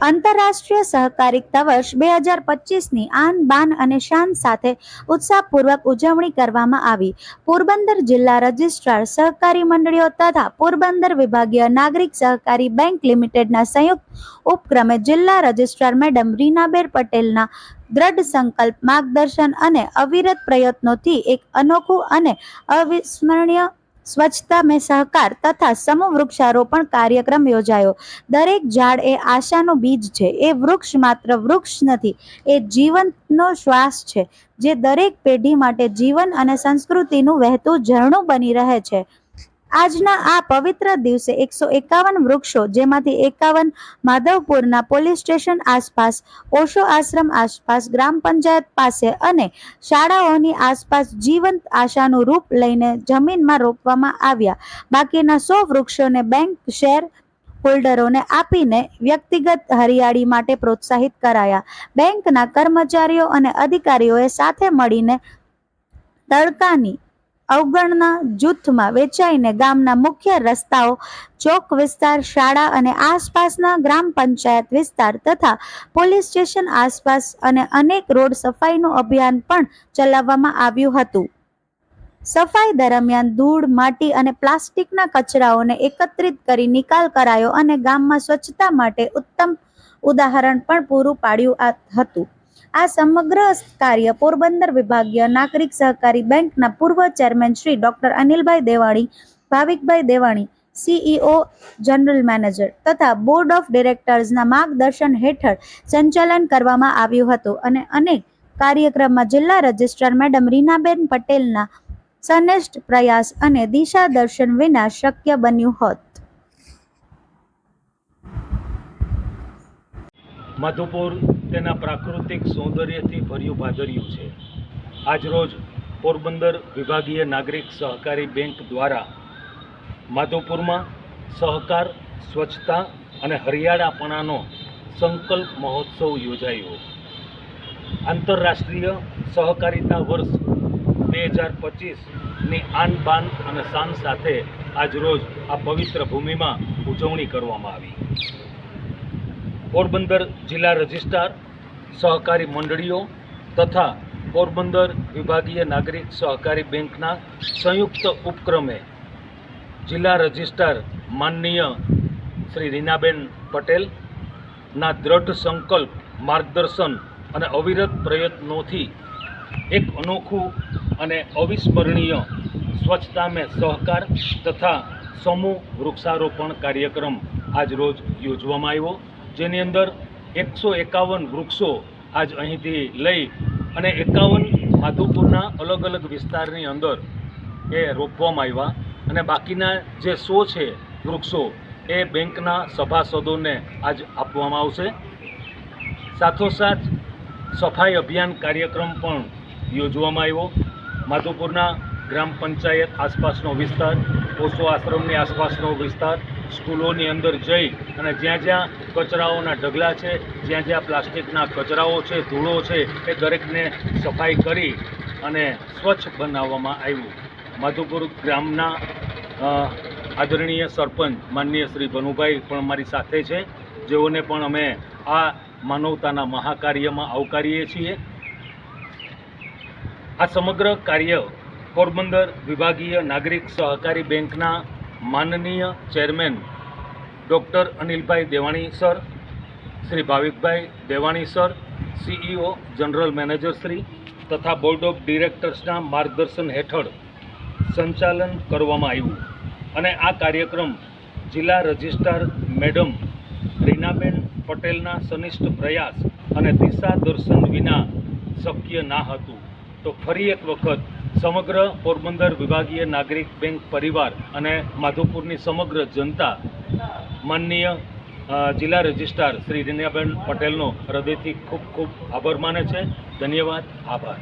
આંતરરાષ્ટ્રીય સહકારિતા વર્ષ 2025ની આન બાન અને શાન સાથે ઉત્સાહપૂર્વક ઉજવણી કરવામાં આવી. પોરબંદર જિલ્લા રજિસ્ટ્રાર સહકારી મંડળીઓ તથા પોરબંદર વિભાગીય નાગરિક સહકારી બેંક લિમિટેડના સંયુક્ત ઉપક્રમે જિલ્લા રજિસ્ટ્રાર મેડમ રીનાબેન પટેલના દ્રઢ સંકલ્પ, માર્ગદર્શન અને અવિરત પ્રયત્નોથી એક અનોખું અને અવિસ્મરણીય સ્વચ્છતા મેં સહકાર તથા સમૂહ વૃક્ષારોપણ કાર્યક્રમ યોજાયો. દરેક ઝાડ એ આશાનું બીજ છે. એ વૃક્ષ માત્ર વૃક્ષ નથી, એ જીવનનો શ્વાસ છે, જે દરેક પેઢી માટે જીવન અને સંસ્કૃતિનું વહેતું ઝરણું બની રહે છે. આજના આ પવિત્ર દિવસે 151 વૃક્ષો, જેમાંથી 51 માધવપુરના પોલીસ સ્ટેશન આસપાસ, ઓશો આશ્રમ આસપાસ, ગ્રામ પંચાયત પાસે અને શાળાઓની આસપાસ જીવંત આશાનું રૂપ લઈને જમીનમાં રોપવામાં આવ્યા. બાકીના 100 વૃક્ષોને બેંક શેર હોલ્ડરોને આપીને વ્યક્તિગત હરિયાળી માટે પ્રોત્સાહિત કરાયા. બેંકના કર્મચારીઓ અને અધિકારીઓએ સાથે મળીને તડકાની અવગણના જૂથમાં વેચાઈને ગામના મુખ્ય રસ્તાઓ, ચોક વિસ્તાર, શાળા અને આસપાસના ગ્રામ પંચાયત વિસ્તાર તથા પોલીસ સ્ટેશન આસપાસ અને અનેક રોડ સફાઈનું અભિયાન પણ ચલાવવામાં આવ્યું હતું. સફાઈ દરમિયાન ધૂળ, માટી અને પ્લાસ્ટિકના કચરાઓને એકત્રિત કરી નિકાલ કરાયો અને ગામમાં સ્વચ્છતા માટે ઉત્તમ ઉદાહરણ પણ પૂરું પાડ્યું હતું. આ સમગ્ર કાર્ય પોરબંદર વિભાગીય નાગરિક સહકારી બેંકના પૂર્વ ચેરમેન શ્રી ડોક્ટર અનિલભાઈ દેવાણી, ભાવિકભાઈ દેવાણી, CEO જનરલ મેનેજર તથા બોર્ડ ઓફ ડિરેક્ટર્સના માર્ગદર્શન હેઠળ સંચાલન કરવામાં આવ્યું હતું અને અનેક કાર્યક્રમમાં જિલ્લા રજિસ્ટ્રાર મેડમ રીનાબેન પટેલના સનિષ્ઠ પ્રયાસ અને દિશા દર્શન વિના શક્ય બન્યું હોત. માધવપુર તેના પ્રાકૃતિક સૌંદર્યથી ભર્યું ભાદર્યું છે. આજરોજ પોરબંદર વિભાગીય નાગરિક સહકારી બેંક દ્વારા માધવપુરમાં સહકાર, સ્વચ્છતા અને હરિયાળાપણાનો સંકલ્પ મહોત્સવ યોજાયો. આંતરરાષ્ટ્રીય સહકારિતા વર્ષ 2025ની આન બાન અને શાન સાથે આજરોજ આ પવિત્ર ભૂમિમાં ઉજવણી કરવામાં આવી. પોરબંદર જિલ્લા રજિસ્ટ્રાર સહકારી મંડળીઓ તથા પોરબંદર વિભાગીય નાગરિક સહકારી બેંકના સંયુક્ત ઉપક્રમે જિલ્લા રજિસ્ટ્રાર માનનીય શ્રી રીનાબેન પટેલના દ્રઢ સંકલ્પ, માર્ગદર્શન અને અવિરત પ્રયત્નોથી એક અનોખું અને અવિસ્મરણીય સ્વચ્છતા મેં સહકાર તથા સમૂહ વૃક્ષારોપણ કાર્યક્રમ આજરોજ યોજવામાં આવ્યો, જેની અંદર 151 વૃક્ષો આજ અહીંથી લઈ અને 51 માધવપુરના અલગ અલગ વિસ્તારની અંદર એ રોપવામાં આવ્યા અને બાકીના જે 100 છે વૃક્ષો એ બેંકના સભાસદોને આજ આપવામાં આવશે. સાથોસાથ સફાઈ અભિયાન કાર્યક્રમ પણ યોજવામાં આવ્યો. માધવપુરના ગ્રામ પંચાયત આસપાસનો વિસ્તાર, ઓશો આશ્રમની આસપાસનો વિસ્તાર, સ્કૂલોની અંદર જઈ અને જ્યાં જ્યાં કચરાઓના ઢગલા છે, જ્યાં જ્યાં પ્લાસ્ટિકના કચરાઓ છે, ધૂળો છે, એ દરેકને સફાઈ કરી અને સ્વચ્છ બનાવવામાં આવ્યું. માધવપુર ગ્રામના આદરણીય સરપંચ માનનીય શ્રી ભનુભાઈ પણ અમારી સાથે છે, જેઓને પણ અમે આ માનવતાના મહાકાર્યમાં આવકારીએ છીએ. આ સમગ્ર કાર્ય પોરબંદર વિભાગીય નાગરિક સહકારી બેંકના માનનીય chairman doctor Anilbhai Devani sir, Shri Bhavikbhai Devani sir, CEO general manager Shri તથા બોર્ડ ઓફ ડિરેક્ટર્સના માર્ગદર્શન હેઠળ સંચાલન કરવામાં આવ્યું અને આ કાર્યક્રમ જિલ્લા રજિસ્ટ્રાર મેડમ રીનાબેન પટેલના સનિષ્ઠ પ્રયાસ અને દિશા દર્શન વિના શક્ય ના હતું. તો ફરી એક વખત સમગ્ર પોરબંદર વિભાગીય નાગરિક બેંક પરિવાર અને માધવપુરની સમગ્ર જનતા માનનીય જિલ્લા રજિસ્ટ્રાર શ્રી રીનાબેન પટેલનો હૃદયથી ખૂબ ખૂબ આભાર માને છે. ધન્યવાદ, આભાર.